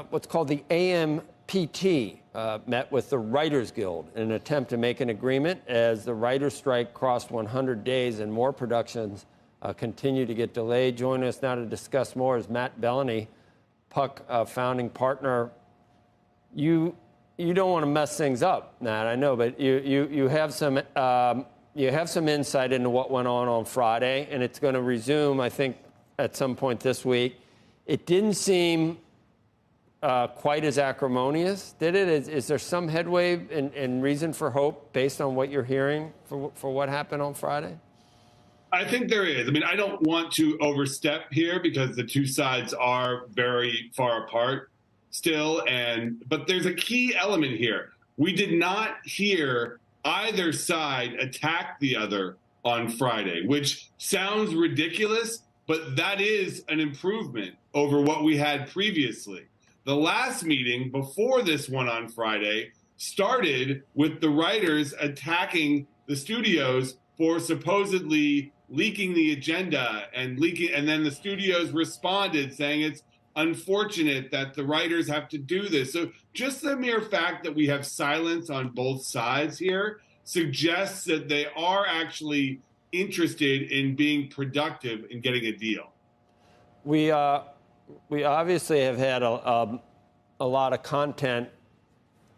What's called the AMPT met with the Writers Guild in an attempt to make an agreement as the writers' strike crossed 100 days and more productions continue to get delayed. Joining us now to discuss more is Matt Belloni, Puck founding partner. You don't want to mess things up, Matt, I know, but you have some insight into what went on Friday, and it's going to resume, I think, at some point this week. It didn't seem quite as acrimonious, did it? Is there some headway and reason for hope based on what you're hearing for what happened on Friday? I think there is. I mean, I don't want to overstep here because the two sides are very far apart still, but there's a key element here. We did not hear either side attack the other on Friday, which sounds ridiculous, but that is an improvement over what we had previously. The last meeting before this one on Friday started with the writers attacking the studios for supposedly leaking the agenda and then the studios responded saying it's unfortunate that the writers have to do this. So just the mere fact that we have silence on both sides here suggests that they are actually interested in being productive in getting a deal. We obviously have had a lot of content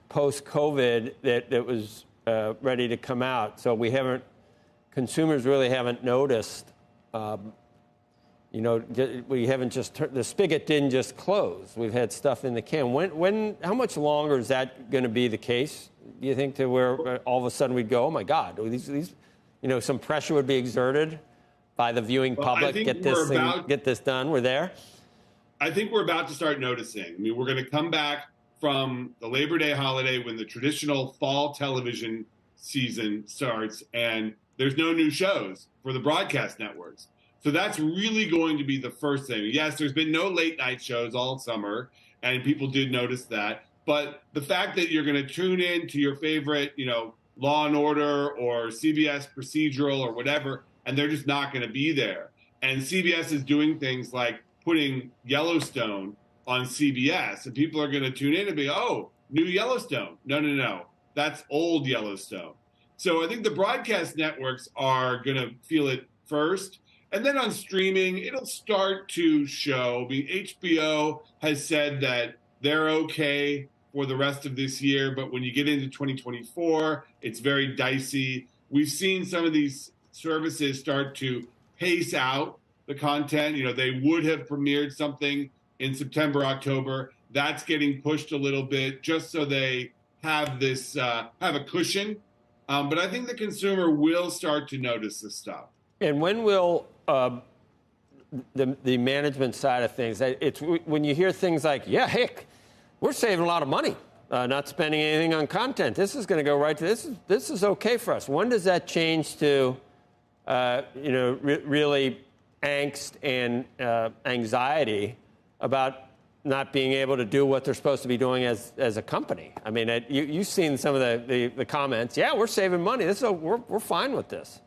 post-COVID that was ready to come out. So consumers really haven't noticed. We haven't the spigot didn't just close. We've had stuff in the can. How much longer is that going to be the case? Do you think, to where all of a sudden we'd go, oh my God, some pressure would be exerted by the viewing public, get this done? We're there. I think we're about to start noticing. I mean, we're going to come back from the Labor Day holiday when the traditional fall television season starts, and there's no new shows for the broadcast networks. So that's really going to be the first thing. Yes, there's been no late night shows all summer, and people did notice that. But the fact that you're going to tune in to your favorite, Law and Order or CBS procedural or whatever, and they're just not going to be there. And CBS is doing things like putting Yellowstone on CBS, and people are going to tune in and be, oh, new Yellowstone. No. That's old Yellowstone. So I think the broadcast networks are going to feel it first. And then on streaming, it'll start to show. I mean, HBO has said that they're okay for the rest of this year, but when you get into 2024, it's very dicey. We've seen some of these services start to pace out the content. They would have premiered something in September, October. That's getting pushed a little bit just so they have this have a cushion. But I think the consumer will start to notice this stuff. And when will the management side of things? It's when you hear things like, "Yeah, heck, we're saving a lot of money, not spending anything on content. This is going to go right to this. This is okay for us." When does that change to, really angst and anxiety about not being able to do what they're supposed to be doing as a company? I mean, you've seen some of the comments. Yeah, we're saving money. We're fine with this.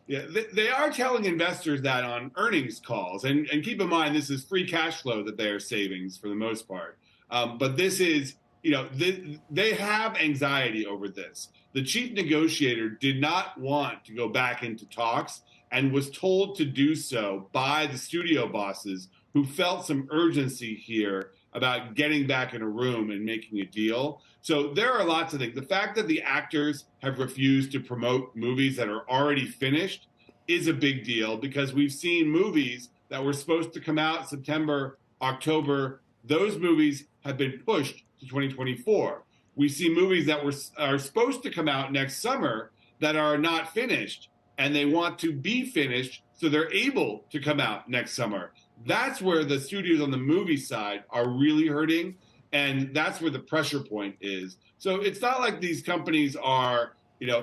Yeah, they are telling investors that on earnings calls. And keep in mind, this is free cash flow that they are savings for the most part. But this is, they have anxiety over this. The chief negotiator did not want to go back into talks and was told to do so by the studio bosses who felt some urgency here about getting back in a room and making a deal. So there are lots of things. The fact that the actors have refused to promote movies that are already finished is a big deal, because we've seen movies that were supposed to come out September, October. Those movies have been pushed to 2024. We see movies that are supposed to come out next summer that are not finished, and they want to be finished so they're able to come out next summer. That's where the studios on the movie side are really hurting, and that's where the pressure point is. So it's not like these companies are,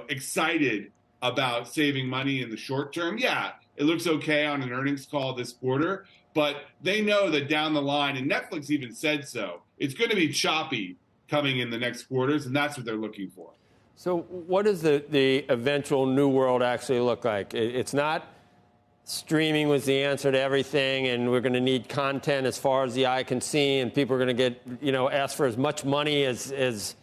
excited about saving money in the short term. Yeah, it looks okay on an earnings call this quarter, but they know that down the line, and Netflix even said so, it's going to be choppy coming in the next quarters, and that's what they're looking for. So what does the eventual new world actually look like? It's not streaming was the answer to everything, and we're going to need content as far as the eye can see, and people are going to get, ask for as much money as there's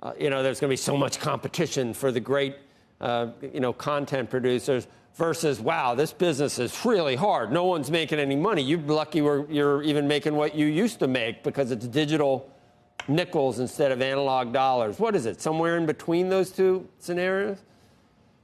going to be so much competition for the great, content producers, versus, wow, this business is really hard. No one's making any money. You're lucky you're even making what you used to make because it's digital nickels instead of analog dollars. What is it, somewhere in between those two scenarios?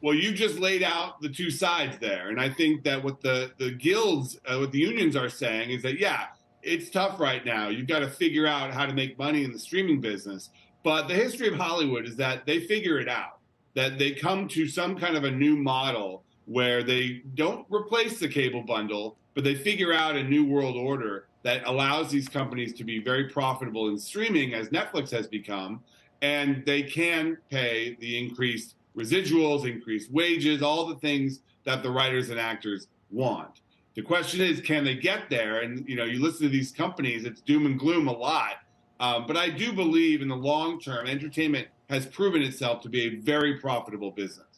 Well, you just laid out the two sides there. And I think that what the guilds, what the unions are saying is that, yeah, it's tough right now. You've got to figure out how to make money in the streaming business. But the history of Hollywood is that they figure it out, that they come to some kind of a new model where they don't replace the cable bundle, but they figure out a new world order that allows these companies to be very profitable in streaming, as Netflix has become, and they can pay the increased residuals, increased wages, all the things that the writers and actors want. The question is, can they get there? And, you listen to these companies, it's doom and gloom a lot. But I do believe in the long term, entertainment has proven itself to be a very profitable business.